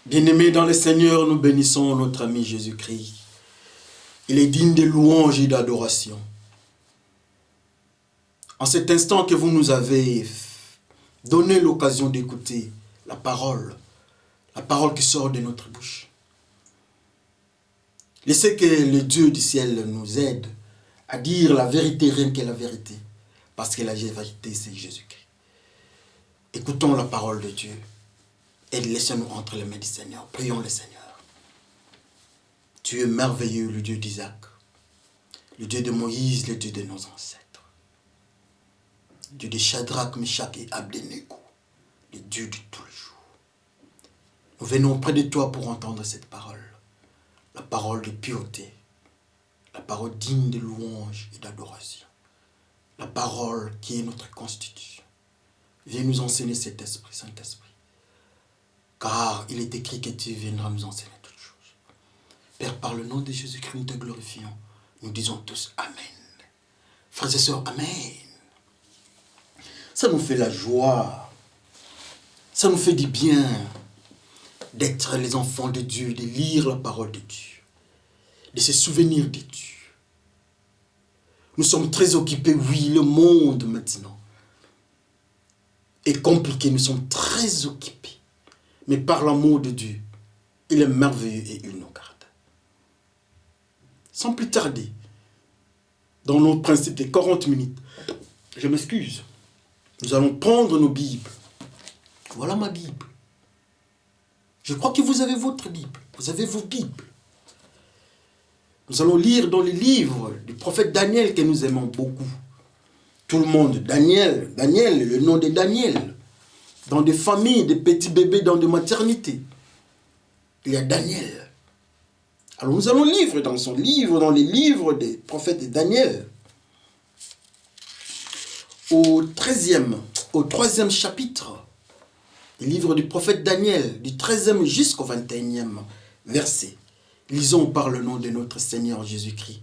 Bien-aimés dans le Seigneur, nous bénissons notre ami Jésus-Christ. Il est digne de louange et d'adoration. En cet instant que vous nous avez donné l'occasion d'écouter la parole qui sort de notre bouche. Laissez que le Dieu du ciel nous aide à dire la vérité, rien que la vérité. Parce que la vérité, c'est Jésus-Christ. Écoutons la parole de Dieu et laissons-nous entre les mains du Seigneur. Prions le Seigneur. Tu es merveilleux, le Dieu d'Isaac, le Dieu de Moïse, le Dieu de nos ancêtres. Dieu de Shadrach, Meshach et Abednego, le Dieu de tous les jours. Nous venons près de toi pour entendre cette parole, la parole de pureté, la parole digne de louange et d'adoration, la parole qui est notre constitution. Viens nous enseigner cet esprit, Saint-Esprit, car il est écrit que tu viendras nous enseigner toutes choses. Père, par le nom de Jésus-Christ, nous te glorifions. Nous disons tous Amen. Frères et sœurs, Amen. Ça nous fait la joie, ça nous fait du bien d'être les enfants de Dieu, de lire la parole de Dieu, de se souvenir de Dieu. Nous sommes très occupés, oui, le monde maintenant est compliqué, nous sommes très occupés. Mais par l'amour de Dieu, il est merveilleux et il nous garde. Sans plus tarder, dans notre principe de 40 minutes, je m'excuse, nous allons prendre nos Bibles. Voilà ma Bible. Je crois que vous avez votre Bible. Vous avez vos Bibles. Nous allons lire dans les livres du prophète Daniel que nous aimons beaucoup. Tout le monde, Daniel, le nom de Daniel. Dans des familles, des petits bébés, dans des maternités. Il y a Daniel. Alors nous allons lire dans son livre, dans les livres des prophètes de Daniel. Au 3e chapitre, le livre du prophète Daniel, du 13e jusqu'au 21e verset. Lisons par le nom de notre Seigneur Jésus-Christ,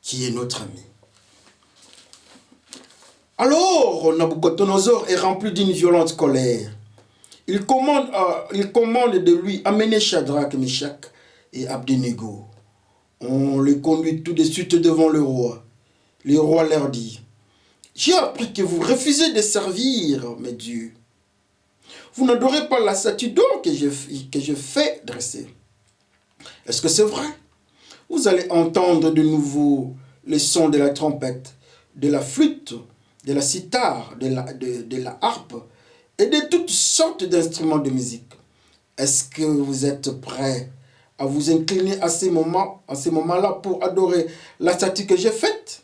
qui est notre ami. Alors, Nabucodonosor est rempli d'une violente colère. Il commande de lui amener Shadrach, Meshach et Abednego. On les conduit tout de suite devant le roi. Le roi leur dit, « J'ai appris que vous refusez de servir mes dieux. Vous n'adorez pas la statue d'or que je fais dresser. Est-ce que c'est vrai? Vous allez entendre de nouveau les sons de la trompette, de la flûte, de la cithare, de la harpe et de toutes sortes d'instruments de musique. Est-ce que vous êtes prêts à vous incliner à ces moments-là pour adorer la statue que j'ai faite?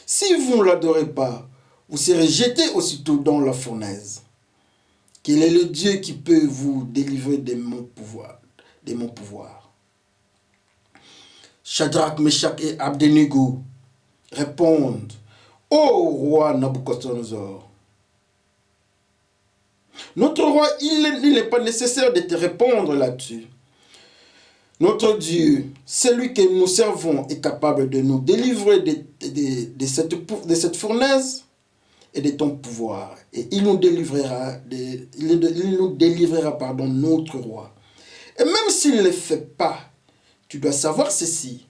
Si vous ne l'adorez pas, vous serez jetés aussitôt dans la fournaise. Quel est le Dieu qui peut vous délivrer de mon pouvoir? Shadrach, Meshach et Abednego répondent, « Ô roi Nabucodonosor, notre roi, il n'est pas nécessaire de te répondre là-dessus. Notre Dieu, celui que nous servons, est capable de nous délivrer de cette fournaise et de ton pouvoir. Et il nous délivrera, notre roi. Et même s'il ne le fait pas, tu dois savoir ceci,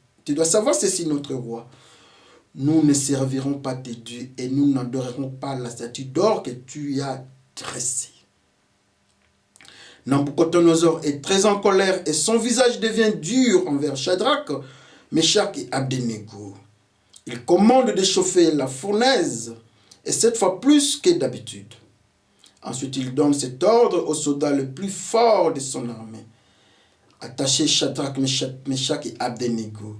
notre roi. Nous ne servirons pas tes dieux et nous n'adorerons pas la statue d'or que tu as dressée. » Nabucodonosor est très en colère et son visage devient dur envers Shadrach, Meshach et Abednego. Il commande de chauffer la fournaise, et cette fois plus que d'habitude. Ensuite, il donne cet ordre aux soldats les plus forts de son armée. Attachez Shadrach, Meshach et Abednego.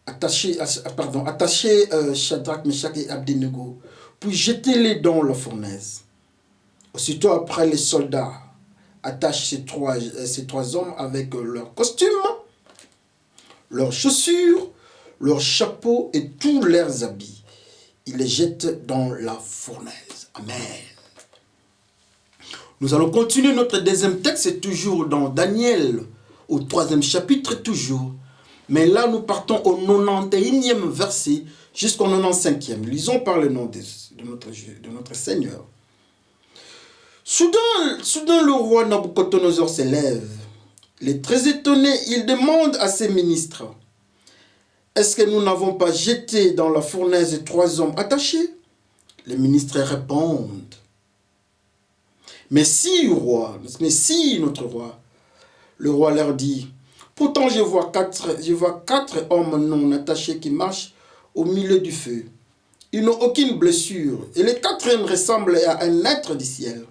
Attachez Shadrach, Meshach et Abednego, puis jetez-les dans la fournaise. Aussitôt après, les soldats attachent ces trois hommes avec leurs costumes, leurs chaussures, leurs chapeaux et tous leurs habits. Ils les jettent dans la fournaise. Amen. Nous allons continuer notre deuxième texte, c'est toujours dans Daniel, au 3e chapitre, toujours. Mais là, nous partons au 91e verset jusqu'au 95e. Lisons par le nom de notre Seigneur. Soudain, le roi Nabucodonosor s'élève. Il est très étonné. Il demande à ses ministres, est-ce que nous n'avons pas jeté dans la fournaise 3 hommes attachés? Les ministres répondent, mais si, notre roi. Le roi leur dit, pourtant je vois quatre hommes non attachés qui marchent au milieu du feu. Ils n'ont aucune blessure, et le quatrième ressemble à un être du ciel.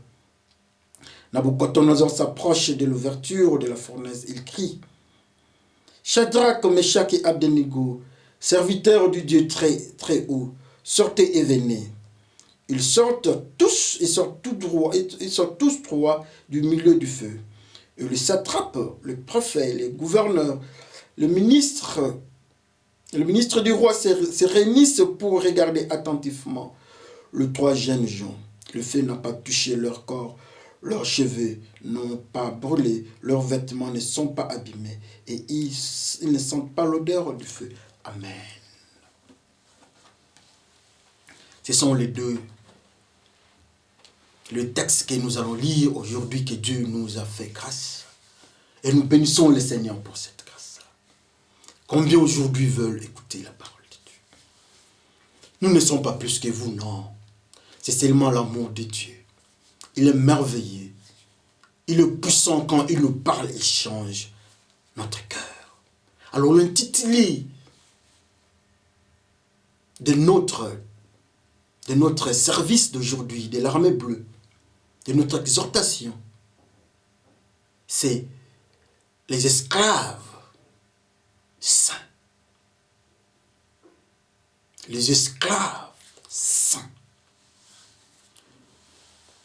Nabucodonosor s'approche de l'ouverture de la fournaise. Il crie, Shadrach, Meshach et Abednego, serviteurs du Dieu très, très haut, sortez et venez. Ils sortent tous trois du milieu du feu. Et les satrapes, le préfet, les gouverneurs, le ministre du roi se réunissent pour regarder attentivement les 3 jeunes gens. Le feu n'a pas touché leur corps, leurs cheveux n'ont pas brûlé, leurs vêtements ne sont pas abîmés et ils ne sentent pas l'odeur du feu. Amen. Ce sont les le texte que nous allons lire aujourd'hui, que Dieu nous a fait grâce. Et nous bénissons le Seigneur pour cette grâce. Combien aujourd'hui veulent écouter la parole de Dieu? Nous ne sommes pas plus que vous, non. C'est seulement l'amour de Dieu. Il est merveilleux. Il est puissant quand il nous parle et change notre cœur. Alors l'intitulé de notre service d'aujourd'hui, de l'armée bleue, de notre exhortation, c'est les esclaves saints. Les esclaves saints.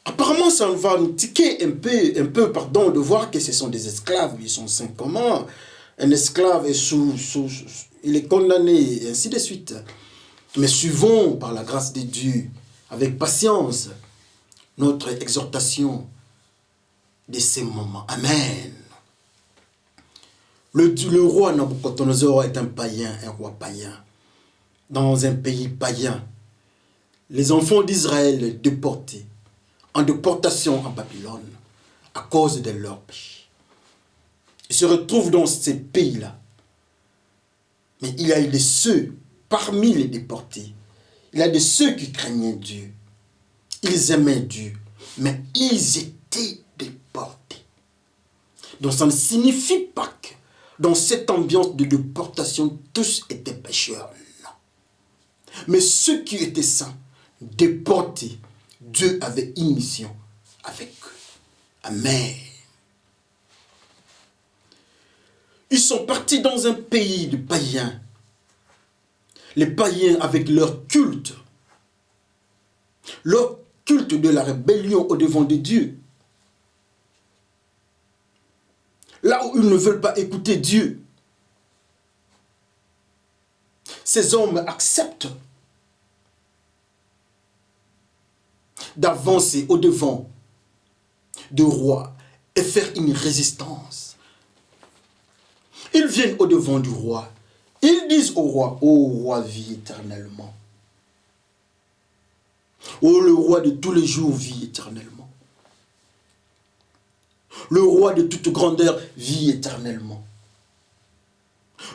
Apparemment, ça va nous tiquer un peu, de voir que ce sont des esclaves, ils sont saints. Comment un esclave est il est condamné, et ainsi de suite. Mais suivons par la grâce de Dieu, avec patience, notre exhortation de ces moments. Amen. Le roi Nabucodonosor est un païen, un roi païen, dans un pays païen. Les enfants d'Israël déportés, en déportation en Babylone, à cause de leur péché. Ils se retrouvent dans ces pays-là. Mais il y a eu de ceux, parmi les déportés, il y a de ceux qui craignaient Dieu. Ils aimaient Dieu, mais ils étaient déportés. Donc ça ne signifie pas que dans cette ambiance de déportation, tous étaient pécheurs. Non. Mais ceux qui étaient saints, déportés, Dieu avait une mission avec eux. Amen. Ils sont partis dans un pays de païens. Les païens avec leur culte de la rébellion au devant de Dieu. Là où ils ne veulent pas écouter Dieu. Ces hommes acceptent d'avancer au devant du roi et faire une résistance. Ils viennent au devant du roi. Ils disent au roi, ô roi, vis éternellement. Ô le roi de tous les jours, vis éternellement. Le roi de toute grandeur, vit éternellement.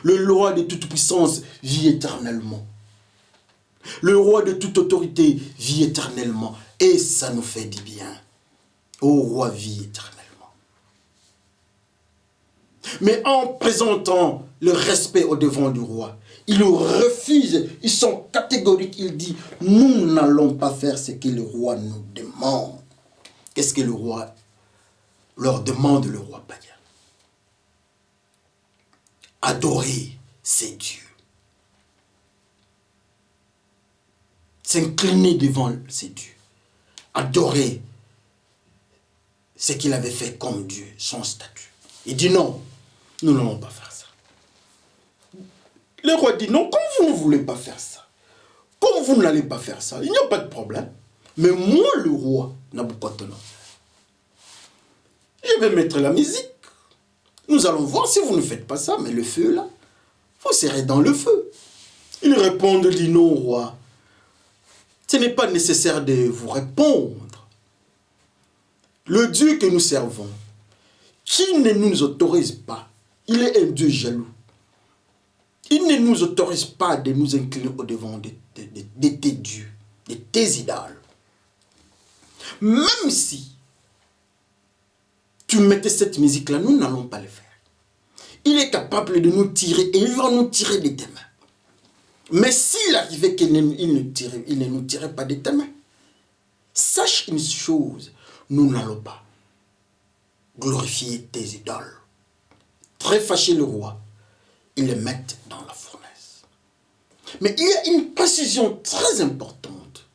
Le roi de toute puissance, vit éternellement. Le roi de toute autorité, vit éternellement. Et ça nous fait du bien. Ô roi, vit éternellement. Mais en présentant le respect au devant du roi, ils refusent, ils sont catégoriques, ils disent, nous n'allons pas faire ce que le roi nous demande. Qu'est-ce que le roi leur demande, le roi païen? Adorer ses dieux. S'incliner devant ses dieux. Adorer ce qu'il avait fait comme Dieu, son statut. Il dit non, nous n'allons pas faire ça. Le roi dit non, comme vous ne voulez pas faire ça, comme vous n'allez pas faire ça, il n'y a pas de problème. Mais moi, le roi, Nabucodonosor, je vais mettre la musique. Nous allons voir si vous ne faites pas ça, mais le feu là, vous serez dans le feu. Ils répondent, dit non, roi. Ce n'est pas nécessaire de vous répondre. Le Dieu que nous servons, qui ne nous autorise pas, il est un Dieu jaloux. Il ne nous autorise pas de nous incliner au-devant de tes dieux, de tes idoles. Même si tu mettais cette musique-là, nous n'allons pas le faire. Il est capable de nous tirer et il va nous tirer de tes mains. Mais s'il arrivait qu'il ne nous tirait pas de tes mains, sache une chose, nous n'allons pas glorifier tes idoles. Très fâché le roi, ils le mettent dans la fournaise. Mais il y a une précision très importante.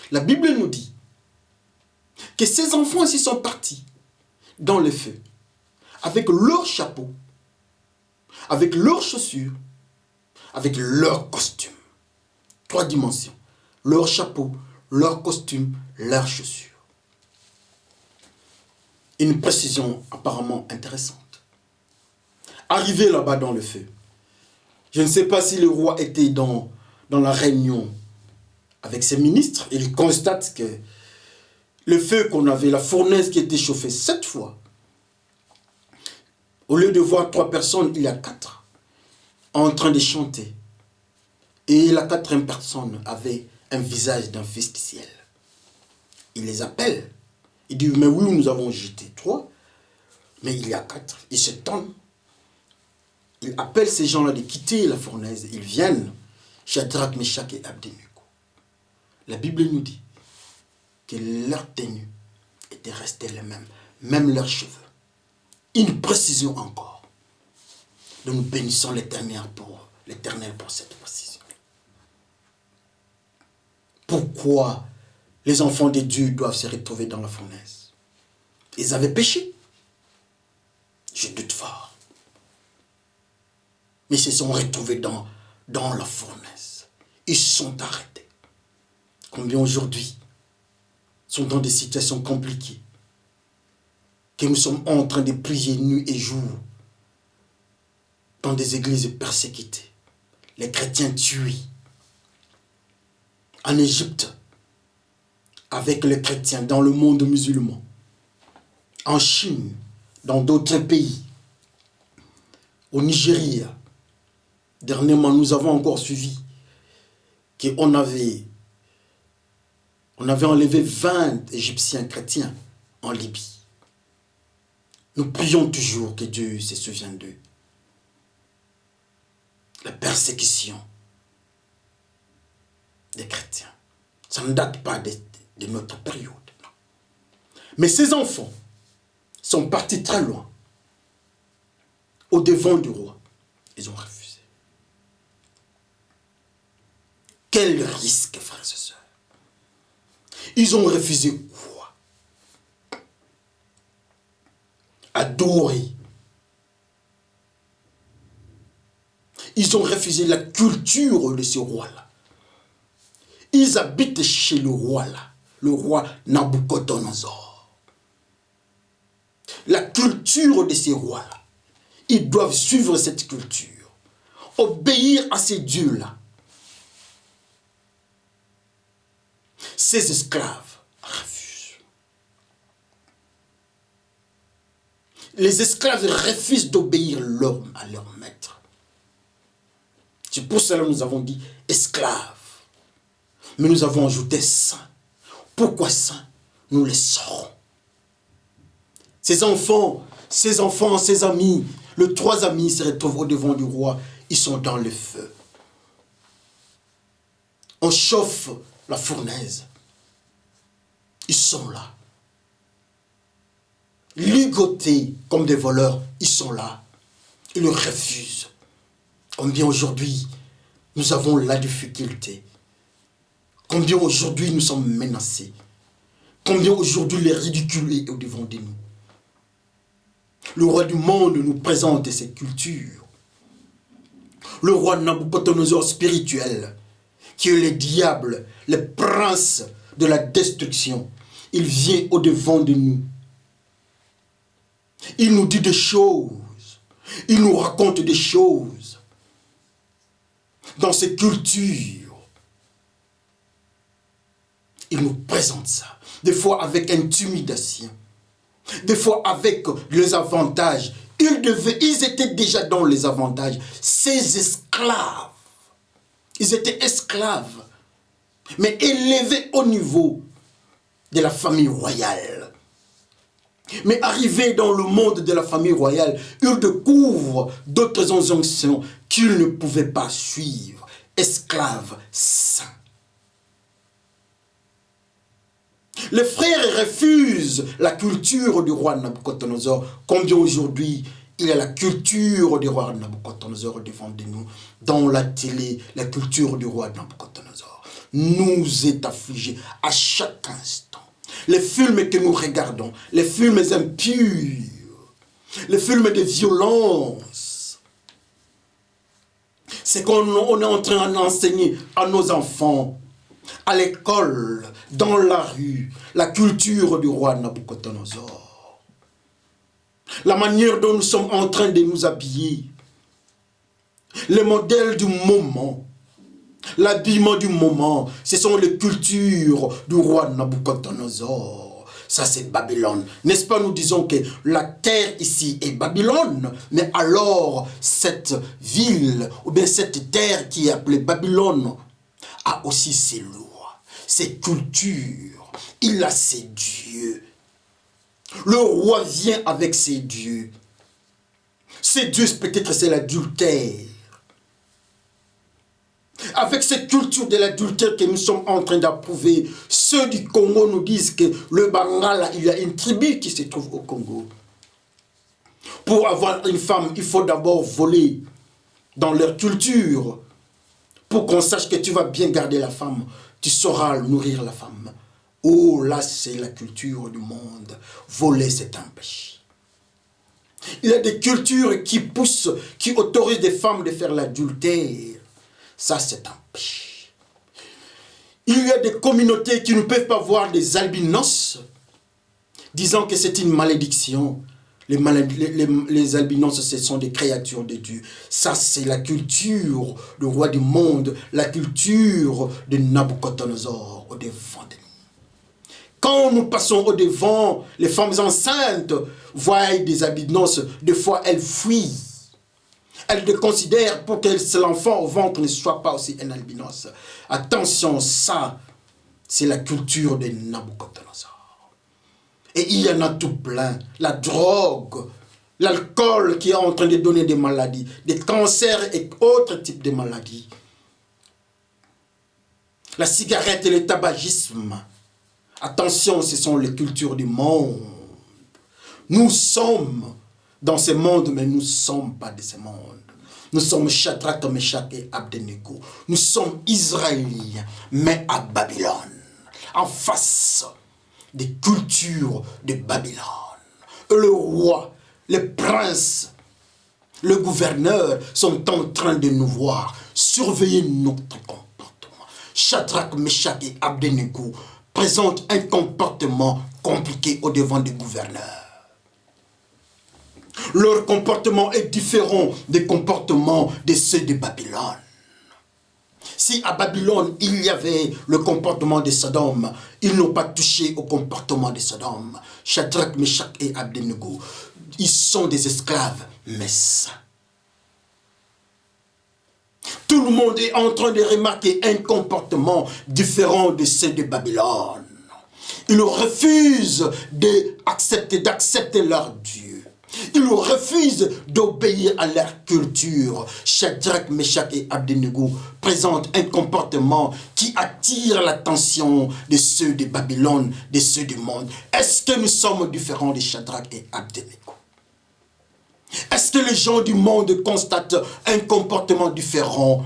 La Bible nous dit que ces enfants ici sont partis dans le feu avec leur chapeau, avec leurs chaussures, avec leur costume. 3 dimensions. Leur chapeau, leur costume, leurs chaussures. Une précision apparemment intéressante. Arrivé là-bas dans le feu, je ne sais pas si le roi était dans la réunion avec ses ministres. Il constate que le feu qu'on avait, la fournaise qui était chauffée 7 fois, au lieu de voir 3 personnes, il y a 4 en train de chanter. Et la 4e personne avait un visage d'un fils du ciel. Il les appelle. Il dit, mais oui, nous avons jeté 3, mais il y a 4. Il s'étonne. Il appelle ces gens-là de quitter la fournaise. Ils viennent, Shadrach, Meshach et Abednego. La Bible nous dit que leur tenue était restée les mêmes, même leurs cheveux. Une précision encore. Nous bénissons l'Éternel pour cette précision. Pourquoi les enfants de Dieu doivent se retrouver dans la fournaise? Ils avaient péché. Je doute fort. Mais ils se sont retrouvés dans la fournaise. Ils sont arrêtés. Combien aujourd'hui sont dans des situations compliquées, que nous sommes en train de prier nuit et jour, dans des églises persécutées, les chrétiens tués. En Égypte, avec les chrétiens, dans le monde musulman, en Chine, dans d'autres pays, au Nigeria. Dernièrement, nous avons encore suivi qu'on avait enlevé 20 Égyptiens chrétiens en Libye. Nous prions toujours que Dieu se souvienne d'eux. La persécution des chrétiens, ça ne date pas de notre période. Non. Mais ces enfants sont partis très loin, au devant du roi. Ils ont refusé. Quel risque, frères et sœurs. Ils ont refusé quoi? Adorer. Ils ont refusé la culture de ce roi-là. Ils habitent chez le roi-là, le roi Nabucodonosor. La culture de ces rois-là, ils doivent suivre cette culture, obéir à ces dieux-là. Ces esclaves refusent. Les esclaves refusent d'obéir à leur maître. C'est pour cela que nous avons dit esclaves. Mais nous avons ajouté saints. Pourquoi saints? Nous les saurons. Ces enfants, ses amis, les 3 amis se retrouvent au devant du roi. Ils sont dans le feu. On chauffe la fournaise. Ils sont là. Ligotés comme des voleurs, ils sont là. Ils le refusent. Combien aujourd'hui, nous avons la difficulté. Combien aujourd'hui, nous sommes menacés. Combien aujourd'hui, le ridicule est au devant de nous. Le roi du monde nous présente ses cultures. Le roi Nabucodonosor spirituel, qui est le diable, le prince de la destruction. Il vient au devant de nous. Il nous dit des choses. Il nous raconte des choses. Dans ses cultures, il nous présente ça. Des fois avec intimidation. Des fois avec les avantages. Ils étaient déjà dans les avantages. Ces esclaves. Ils étaient esclaves. Mais élevés au niveau de la famille royale. Mais arrivés dans le monde de la famille royale, ils découvrent d'autres injonctions qu'ils ne pouvaient pas suivre. Esclaves saints. Les frères refusent la culture du roi Nabucodonosor. Combien aujourd'hui il y a la culture du roi Nabucodonosor devant de nous, dans la télé, la culture du roi Nabucodonosor nous est affligée à chaque instant. Les films que nous regardons, les films impurs, les films de violence, c'est qu'on est en train d'enseigner à nos enfants, à l'école, dans la rue, la culture du roi Nabucodonosor. La manière dont nous sommes en train de nous habiller, les modèles du moment, l'habillement du moment, ce sont les cultures du roi Nabucodonosor. Ça, c'est Babylone. N'est-ce pas, nous disons que la terre ici est Babylone, mais alors cette ville, ou bien cette terre qui est appelée Babylone, a aussi ses lois, ses cultures. Il a ses dieux. Le roi vient avec ses dieux. Ces dieux, peut-être, c'est l'adultère. Avec cette culture de l'adultère que nous sommes en train d'approuver, ceux du Congo nous disent que le Bangala, il y a une tribu qui se trouve au Congo. Pour avoir une femme, il faut d'abord voler dans leur culture. Pour qu'on sache que tu vas bien garder la femme, tu sauras nourrir la femme. Oh, là, c'est la culture du monde. Voler, c'est un péché. Il y a des cultures qui poussent, qui autorisent des femmes de faire l'adultère. Ça, c'est un péché. Il y a des communautés qui ne peuvent pas voir des albinos, disant que c'est une malédiction. Les albinos, ce sont des créatures de Dieu. Ça, c'est la culture du roi du monde, la culture de Nabucodonosor au devant de nous. Quand nous passons au devant, les femmes enceintes voient des albinos, des fois elles fuient. Elles le considèrent pour que l'enfant au ventre ne soit pas aussi un albinos. Attention, ça, c'est la culture de Nabucodonosor. Et il y en a tout plein. La drogue, l'alcool qui est en train de donner des maladies, des cancers et autres types de maladies. La cigarette et le tabagisme. Attention, ce sont les cultures du monde. Nous sommes dans ce monde, mais nous ne sommes pas de ce monde. Nous sommes Shadrach, Meshach et Abednego. Nous sommes Israéliens, mais à Babylone, en face des cultures de Babylone. Et le roi, les princes, le gouverneur sont en train de nous voir, surveiller notre comportement. Shadrach, Meshach et Abednego présentent un comportement compliqué au devant du gouverneur. Leur comportement est différent des comportements de ceux de Babylone. Si à Babylone, il y avait le comportement de Sodome, ils n'ont pas touché au comportement de Sodome. Shadrach, Meshach et Abednego, ils sont des esclaves, mais saints. Tout le monde est en train de remarquer un comportement différent de ceux de Babylone. Ils refusent d'accepter leur Dieu. Ils refusent d'obéir à leur culture. Shadrach, Meshach et Abednego présentent un comportement qui attire l'attention de ceux de Babylone, de ceux du monde. Est-ce que nous sommes différents de Shadrach et Abednego? Est-ce que les gens du monde constatent un comportement différent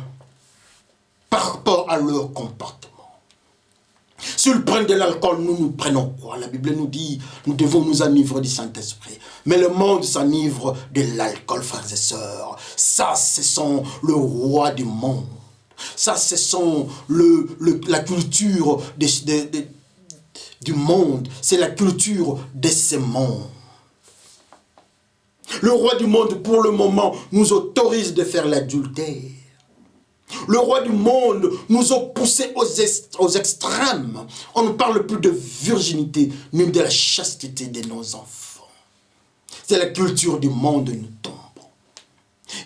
par rapport à leur comportement? S'ils prennent de l'alcool, nous prenons quoi? La Bible nous dit, nous devons nous enivrer du Saint-Esprit. Mais le monde s'enivre de l'alcool, frères et sœurs. Ça, ce sont le roi du monde. Ça, ce sont la culture du monde. C'est la culture de ce monde. Le roi du monde, pour le moment, nous autorise de faire l'adultère. Le roi du monde nous a poussés aux extrêmes. On ne parle plus de virginité, ni de la chasteté de nos enfants. C'est la culture du monde nous tombe.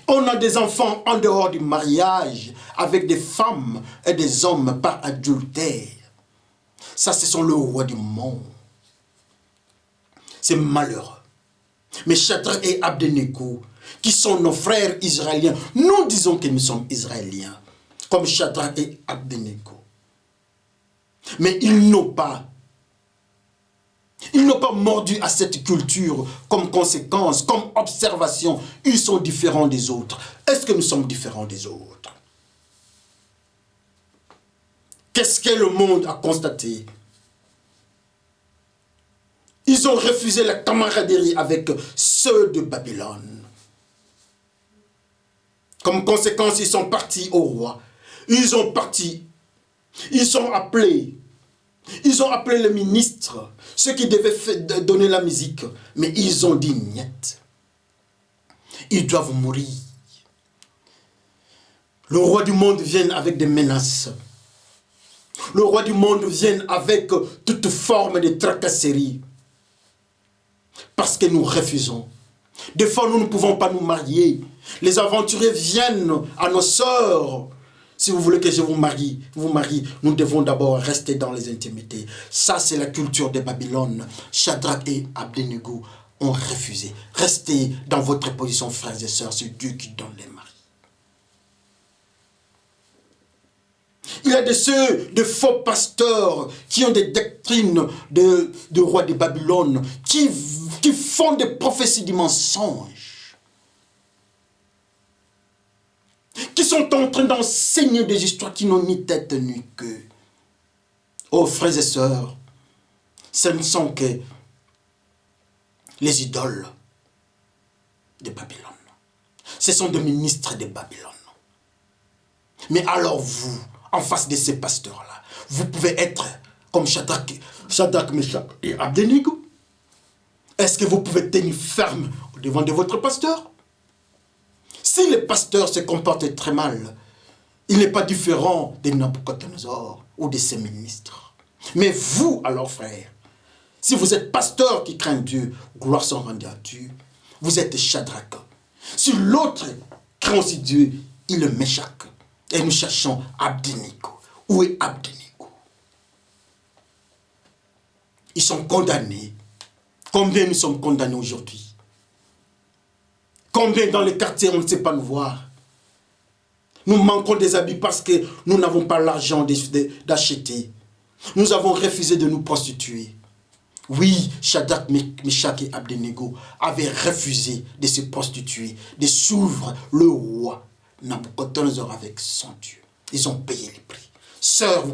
On a des enfants en dehors du mariage, avec des femmes et des hommes par adultère. Ça, ce sont le roi du monde. C'est malheureux. Mais Shadrach et Abednego, qui sont nos frères israéliens, nous disons que nous sommes israéliens, comme Shadrach et Abednego. Mais ils n'ont pas mordu à cette culture comme conséquence, comme observation. Ils sont différents des autres. Est-ce que nous sommes différents des autres? Qu'est-ce que le monde a constaté? Ils ont refusé la camaraderie avec ceux de Babylone. Comme conséquence, ils sont partis au roi. Ils ont appelé les ministres, ceux qui devaient donner la musique. Mais ils ont dit niet. Ils doivent mourir. Le roi du monde vient avec des menaces. Le roi du monde vient avec toute forme de tracasserie. Parce que nous refusons. Des fois, nous ne pouvons pas nous marier. Les aventuriers viennent à nos sœurs. Si vous voulez que je vous marie, nous devons d'abord rester dans les intimités. Ça, c'est la culture de Babylone. Shadrach et Abednego ont refusé. Restez dans votre position, frères et sœurs. C'est Dieu qui donne les maris. Il y a de faux pasteurs qui ont des doctrines de roi de Babylone, qui font des prophéties du mensonge, qui sont en train d'enseigner des histoires qui n'ont ni tête ni queue. Oh frères et sœurs, ce ne sont que les idoles de Babylone. Ce sont des ministres de Babylone. Mais alors vous, en face de ces pasteurs-là, vous pouvez être comme Shadrach, Meshach et Abednego. Est-ce que vous pouvez tenir ferme devant de votre pasteur? Si le pasteur se comporte très mal, il n'est pas différent de Nabucodonosor ou de ses ministres. Mais vous, alors frères, si vous êtes pasteur qui craint Dieu, gloire soit rendue à Dieu, vous êtes Shadrach. Si l'autre craint aussi Dieu, il est Meshach. Et nous cherchons Abednego. Où est Abednego? Ils sont condamnés. Combien nous sommes condamnés aujourd'hui? Combien dans les quartiers on ne sait pas nous voir? Nous manquons des habits parce que nous n'avons pas l'argent d'acheter. Nous avons refusé de nous prostituer. Oui, Shadrach, Meshach et Abednego avaient refusé de se prostituer, de suivre le roi Nabucodonosor avec son Dieu. Ils ont payé les prix. Sœurs,